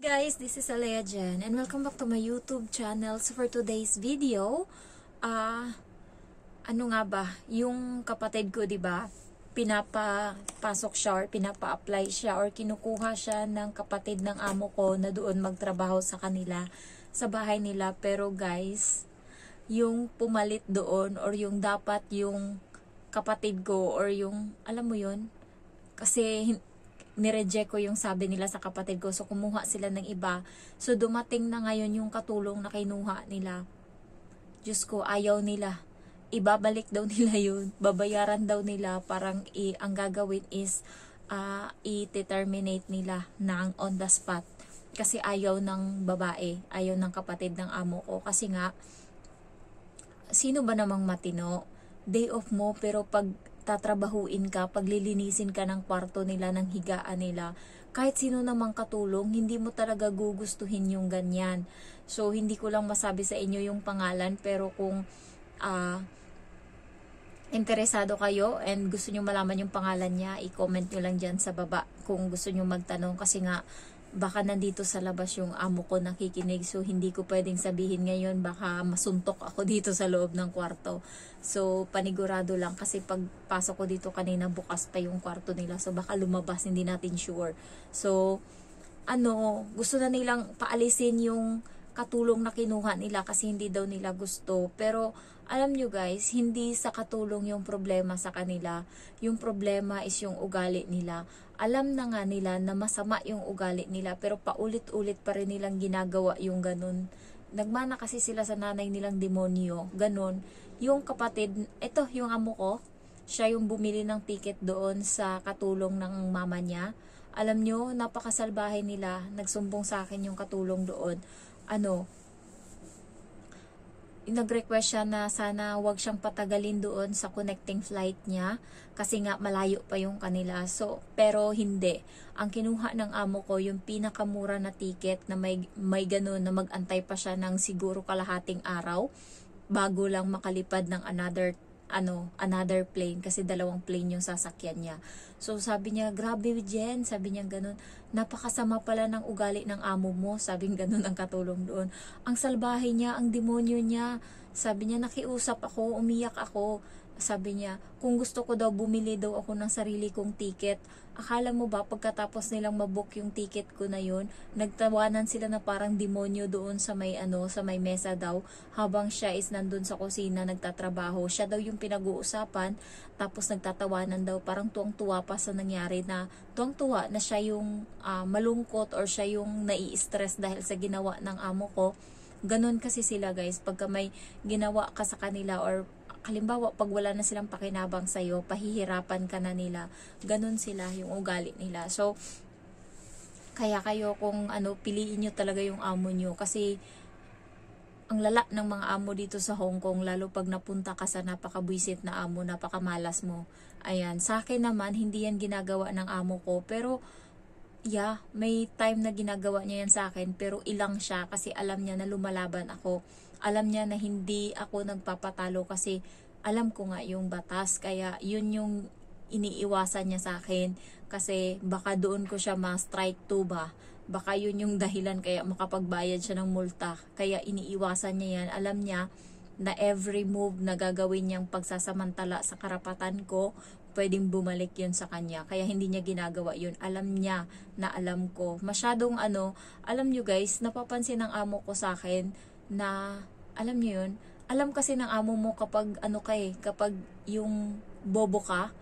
Guys, this is Alea Jen and welcome back to my YouTube channel. So for today's video, ano nga ba, yung kapatid ko, 'di ba? Pinapapasok siya or pinapa-apply siya or kinukuha siya ng kapatid ng amo ko na doon magtrabaho sa kanila sa bahay nila. Pero guys, yung pumalit doon or yung dapat yung kapatid ko or yung alam mo yun, kasi nireject ko yung sabi nila sa kapatid ko. So, kumuha sila ng iba. So, dumating na ngayon yung katulong na kinuha nila. Diyos ko, ayaw nila. Ibabalik daw nila yun. Babayaran daw nila. Parang ang gagawin is i-terminate nila ng on the spot. Kasi ayaw ng babae. Ayaw ng kapatid ng amo ko. Kasi nga, sino ba namang matino? Day off mo, pero pag tatrabahuin ka, paglilinisin ka ng kwarto nila, ng higaan nila, kahit sino namang katulong, hindi mo talaga gugustuhin yung ganyan. So, hindi ko lang masabi sa inyo yung pangalan, pero kung interesado kayo and gusto nyo malaman yung pangalan niya, i-comment nyo lang dyan sa baba kung gusto nyo magtanong, kasi nga, baka nandito sa labas yung amo ko nakikinig, so hindi ko pwedeng sabihin ngayon, baka masuntok ako dito sa loob ng kwarto. So panigurado lang, kasi pagpasok ko dito kanina, bukas pa yung kwarto nila, so baka lumabas, hindi natin sure. So gusto na nilang paalisin yung katulong na kinuha nila kasi hindi daw nila gusto. Pero alam nyo guys, hindi sa katulong yung problema sa kanila. Yung problema is yung ugali nila. Alam na nga nila na masama yung ugali nila, pero paulit-ulit pa rin nilang ginagawa yung ganun. Nagmana kasi sila sa nanay nilang demonyo, ganun. Yung kapatid, ito yung amo ko, siya yung bumili ng ticket doon sa katulong ng mama niya. Alam nyo, napakasalbahe nila. Nagsumbong sa akin yung katulong doon. Nag-request siya na sana wag siyang patagalin doon sa connecting flight niya kasi nga malayo pa yung kanila. So, pero hindi. Ang kinuha ng amo ko yung pinakamura na ticket na may ganun na mag-antay pa siya ng siguro kalahating araw bago lang makalipad ng another plane, kasi dalawang plane yung sasakyan niya. So sabi niya, grabe Jen, sabi niya ganun, napakasama pala ng ugali ng amo mo, sabing ganun ang katulong doon. Ang salbahe niya, ang demonyo niya, sabi niya, nakiusap ako, umiyak ako. Sabi niya, kung gusto ko daw, bumili daw ako ng sarili kong ticket. Akala mo ba, pagkatapos nilang mabook yung ticket ko na yun, nagtawanan sila na parang demonyo doon sa may sa may mesa daw, habang siya is nandun sa kusina nagtatrabaho. Siya daw yung pinag-uusapan, tapos nagtatawanan daw, parang tuwang-tuwa pa sa nangyari, na tuwang-tuwa na siya yung malungkot or siya yung nai-stress dahil sa ginawa ng amo ko. Ganon kasi sila guys, pagka may ginawa ka sa kanila or halimbawa, pag wala na silang pakinabang sa'yo, pahihirapan ka na nila. Ganon sila, yung ugali nila. So, kaya kayo kung piliin nyo talaga yung amo nyo. Kasi, ang lala ng mga amo dito sa Hong Kong, lalo pag napunta ka sa napakabwisit na amo, napakamalas mo. Ayan, sa akin naman, hindi yan ginagawa ng amo ko. Pero, yeah, may time na ginagawa niya yan sa akin, pero ilang siya kasi alam niya na lumalaban ako. Alam niya na hindi ako nagpapatalo kasi alam ko nga yung batas. Kaya yun yung iniiwasan niya sa akin, kasi baka doon ko siya ma-strike 2 ba. Baka yun yung dahilan kaya makapagbayad siya ng multa. Kaya iniiwasan niya yan. Alam niya na every move na gagawin niyang pagsasamantala sa karapatan ko, pwedeng bumalik yun sa kanya. Kaya hindi niya ginagawa yun. Alam niya na alam ko. Masyadong alam nyo guys, napapansin ng amo ko sa akin na, alam nyo yun, alam kasi ng amo mo kapag kapag yung bobo ka,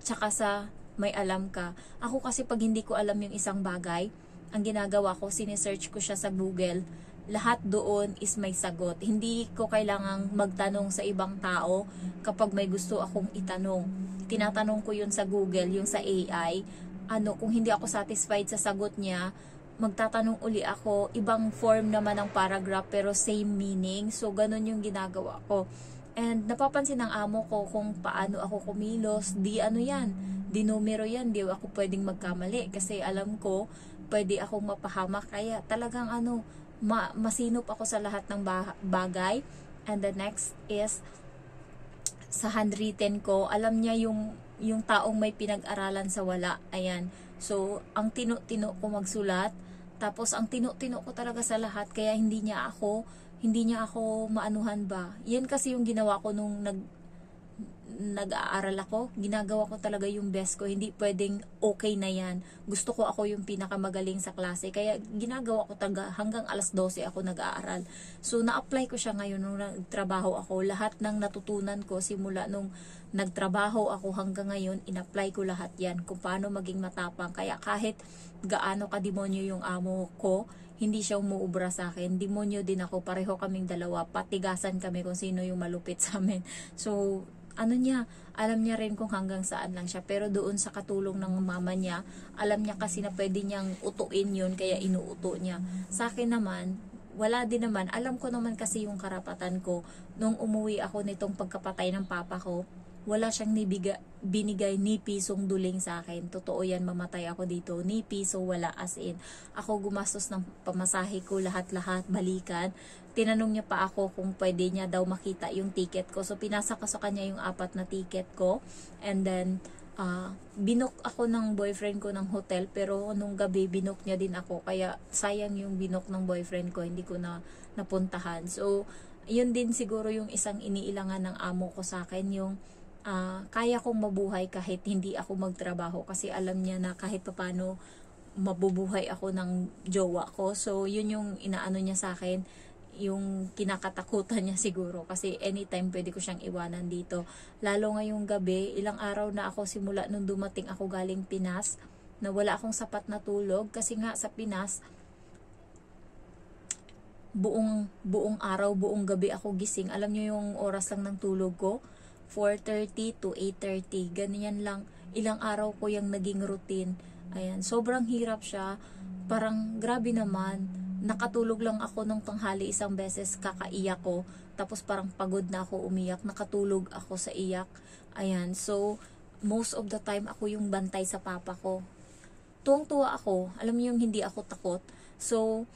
tsaka sa may alam ka. Ako kasi pag hindi ko alam yung isang bagay, ang ginagawa ko, sinesearch ko siya sa Google. Lahat doon is may sagot. Hindi ko kailangang magtanong sa ibang tao kapag may gusto akong itanong. Tinatanong ko yun sa Google, yung sa AI. Kung hindi ako satisfied sa sagot niya, magtatanong uli ako, ibang form naman ng paragraph pero same meaning. So, ganun yung ginagawa ko. And napapansin ng amo ko kung paano ako kumilos. Di numero yan. Di ako pwedeng magkamali kasi alam ko, pwede akong mapahamak. Kaya talagang masinop ako sa lahat ng bagay. And the next is, sa handwritten ko, alam niya yung taong may pinag-aralan sa wala. Ayan. So, ang tino-tino ko magsulat, Tapos ang tino-tino ko talaga sa lahat, kaya hindi niya ako maanuhan ba. Yan kasi yung ginawa ko nung nag-aaral ako, ginagawa ko talaga yung best ko, hindi pwedeng okay na yan. Gusto ko ako yung pinakamagaling sa klase, kaya ginagawa ko talaga hanggang alas 12 ako nag-aaral. So na-apply ko siya ngayon nung nagtrabaho ako, lahat ng natutunan ko simula nung nagtrabaho ako hanggang ngayon, in-apply ko lahat yan, kung paano maging matapang. Kaya kahit gaano ka-demonyo yung amo ko, hindi siya umuubra sa akin. Demonyo din ako, pareho kaming dalawa, patigasan kami kung sino yung malupit sa amin. So alam niya rin kung hanggang saan lang siya, pero doon sa katulong ng mama niya, alam niya kasi na pwede niyang utuin yun, kaya inuuto niya. Sa akin naman, wala din naman, alam ko naman kasi yung karapatan ko. Nung umuwi ako nitong pagkapatay ng papa ko, wala siyang binigay ni pisong duling sa akin. Totoo yan, mamatay ako dito. Ni piso wala, as in. Ako gumastos ng pamasahe ko, lahat-lahat, balikan. Tinanong niya pa ako kung pwede niya daw makita yung ticket ko. So, pinasa ko sa kanya yung 4 na ticket ko. And then, binook ako ng boyfriend ko ng hotel. Pero nung gabi, binook niya din ako. Kaya, sayang yung binook ng boyfriend ko. Hindi ko na napuntahan. So, yun din siguro yung isang iniilangan ng amo ko sa akin. Yung kaya kong mabuhay kahit hindi ako magtrabaho. Kasi alam niya na kahit papano mabubuhay ako ng jowa ko. So, yun yung inaano niya sa akin, yung kinakatakutan niya siguro. Kasi anytime pwede ko siyang iwanan dito. Lalo ngayong gabi, ilang araw na ako simula nung dumating ako galing Pinas, na wala akong sapat na tulog. Kasi nga sa Pinas, buong araw, buong gabi ako gising. Alam niyo yung oras lang ng tulog ko? 4:30 to 8:30. Ganyan lang. Ilang araw ko yung naging routine. Ayan. Sobrang hirap siya. Parang grabe naman. Nakatulog lang ako nung tanghali isang beses, kakaiyak ko. Tapos parang pagod na ako umiyak. Nakatulog ako sa iyak. Ayan. So, most of the time ako yung bantay sa papa ko. Tuwang-tuwa ako. Alam niyo yung hindi ako takot. So,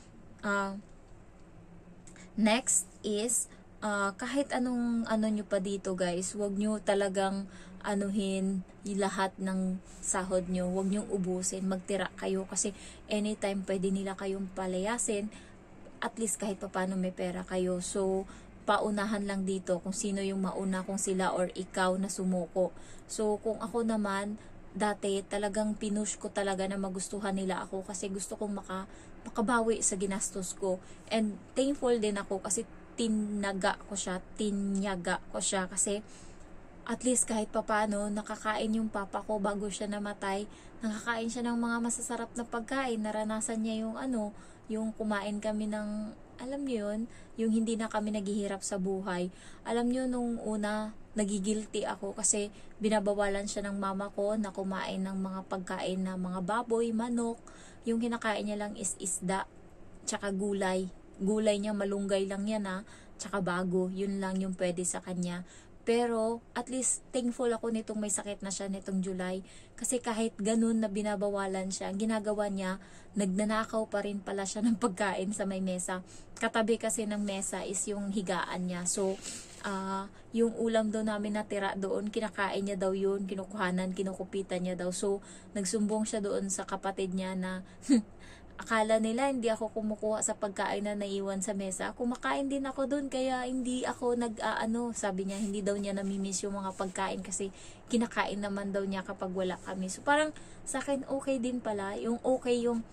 next is, kahit anong nyo pa dito guys, wag nyo talagang anuhin lahat ng sahod nyo, wag nyo ubusin, magtira kayo kasi anytime pwede nila kayong palayasin, at least kahit papano may pera kayo. So paunahan lang dito kung sino yung mauna, kung sila or ikaw na sumuko. So kung ako naman, dati talagang pinush ko talaga na magustuhan nila ako kasi gusto kong makabawi sa ginastos ko, and thankful din ako kasi tinyaga ko siya kasi at least kahit papano nakakain yung papa ko bago siya namatay. Nakakain siya ng mga masasarap na pagkain. Naranasan niya yung kumain kami ng, alam niyo yun, yung hindi na kami naghihirap sa buhay. Alam niyo nung una, nagigilty ako kasi binabawalan siya ng mama ko na kumain ng mga pagkain na mga baboy, manok. Yung kinakain niya lang is isda, tsaka gulay niya, malunggay lang yan tsaka bago, yun lang yung pwede sa kanya. Pero at least thankful ako nitong may sakit na siya nitong July, kasi kahit ganun na binabawalan siya, ang ginagawa niya, nagnanakaw pa rin pala siya ng pagkain sa may mesa. Katabi kasi ng mesa is yung higaan niya. So yung ulam daw namin natira doon, kinakain niya daw yun, kinukupitan niya daw. So nagsumbong siya doon sa kapatid niya na akala nila hindi ako kumukuha sa pagkain na naiwan sa mesa. Kumakain din ako doon, kaya hindi ako sabi niya, hindi daw niya namimiss yung mga pagkain kasi kinakain naman daw niya kapag wala kami. So parang sa akin okay din pala, yung okay yung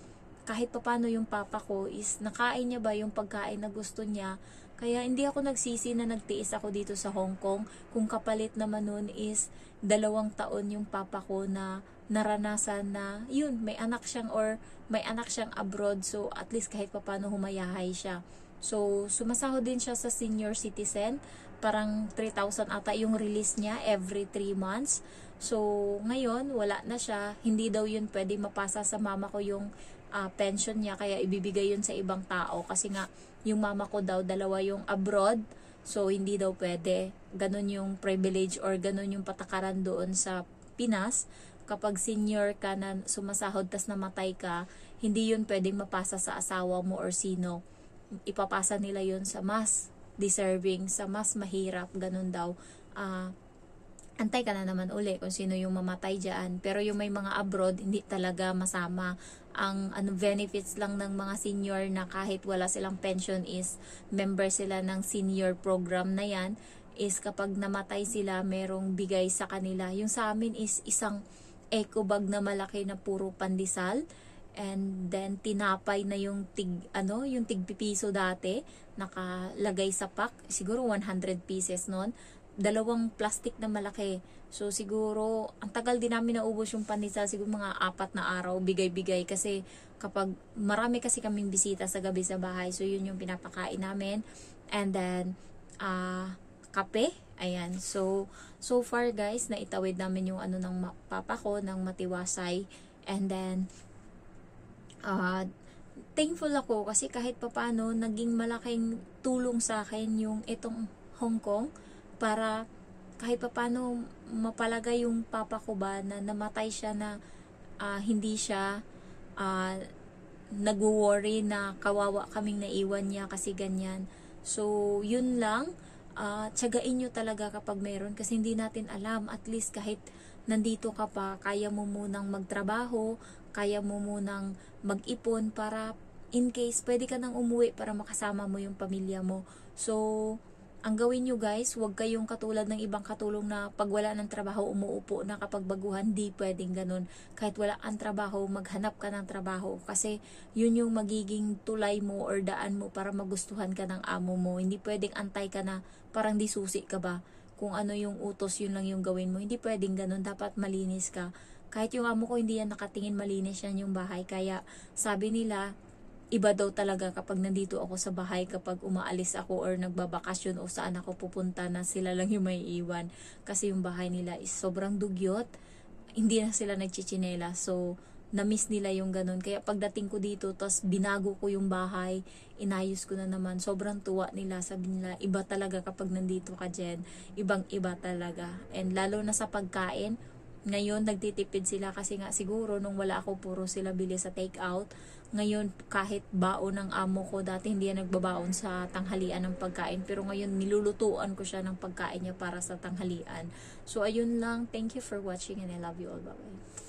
kahit papano yung papa ko is nakain niya ba yung pagkain na gusto niya. Kaya hindi ako nagsisi na nagtiis ako dito sa Hong Kong. Kung kapalit naman nun is 2 taon yung papa ko na naranasan na yun, may anak siyang abroad. So at least kahit papano humayahay siya. So sumasahod din siya sa senior citizen, parang 3,000 ata yung release niya every 3 months. So ngayon wala na siya, hindi daw yun pwede mapasa sa mama ko yung pension niya, kaya ibibigay yun sa ibang tao kasi nga yung mama ko daw 2 yung abroad. So hindi daw pwede, ganun yung privilege or ganun yung patakaran doon sa Pinas. Kapag senior ka na sumasahod tas namatay ka, hindi yun pwedeng mapasa sa asawa mo or sino. Ipapasa nila yun sa mas deserving, sa mas mahirap, ganun daw. antay ka na naman uli kung sino yung mamatay dyan. Pero yung may mga abroad, hindi talaga masama. Ang benefits lang ng mga senior na kahit wala silang pension is member sila ng senior program na yan, is kapag namatay sila, merong bigay sa kanila. Yung sa amin is isang eco bag na malaki na puro pandesal. And then tinapay na yung yung tig-piso dati, nakalagay sa pack, siguro 100 pieces noon. Dalawang plastic na malaki. So siguro ang tagal din namin naubos yung pandesal, siguro mga 4 na araw bigay-bigay, kasi kapag marami kasi kaming bisita sa gabi sa bahay, so yun yung pinapakain namin. And then kape, ayan. So far guys, naitawid namin yung ng papa ko ng matiwasay. And then thankful ako kasi kahit papano naging malaking tulong sa akin yung itong Hong Kong, para kahit papano mapalagay yung papa ko ba na namatay siya, na hindi siya nag-worry na kawawa kaming naiwan niya kasi ganyan. So yun lang, tiyagain nyo talaga kapag meron, kasi hindi natin alam. At least kahit nandito ka pa, kaya mo munang magtrabaho, kaya mo munang mag-ipon para in case pwede ka nang umuwi para makasama mo yung pamilya mo. So ang gawin nyo guys, huwag kayong katulad ng ibang katulong na pag wala ng trabaho umuupo na, kapag baguhan. Di pwedeng ganun. Kahit wala ang trabaho, maghanap ka ng trabaho, kasi yun yung magiging tulay mo or daan mo para magustuhan ka ng amo mo. Hindi pwedeng antay ka na parang di susi ka ba, kung ano yung utos yun lang yung gawin mo. Hindi pwedeng ganun, dapat malinis ka. Kahit yung amo ko hindi yan nakatingin, malinis yan yung bahay. Kaya sabi nila, iba daw talaga kapag nandito ako sa bahay, kapag umaalis ako or nagbabakasyon o saan ako pupunta, na sila lang yung may iwan. Kasi yung bahay nila is sobrang dugyot, hindi na sila nagchichinela. So na-miss nila yung ganun. Kaya pagdating ko dito, tas binago ko yung bahay, inayos ko na naman, sobrang tuwa nila. Sabi nila, iba talaga kapag nandito ka dyan, ibang iba talaga. And lalo na sa pagkain, ngayon nagtitipid sila, kasi nga siguro nung wala ako, puro sila bili sa take out. Ngayon kahit baon ng amo ko, dati hindi yan nagbabaon sa tanghalian ng pagkain, pero ngayon nilulutuan ko siya ng pagkain niya para sa tanghalian. So ayun lang, thank you for watching and I love you all, bye bye.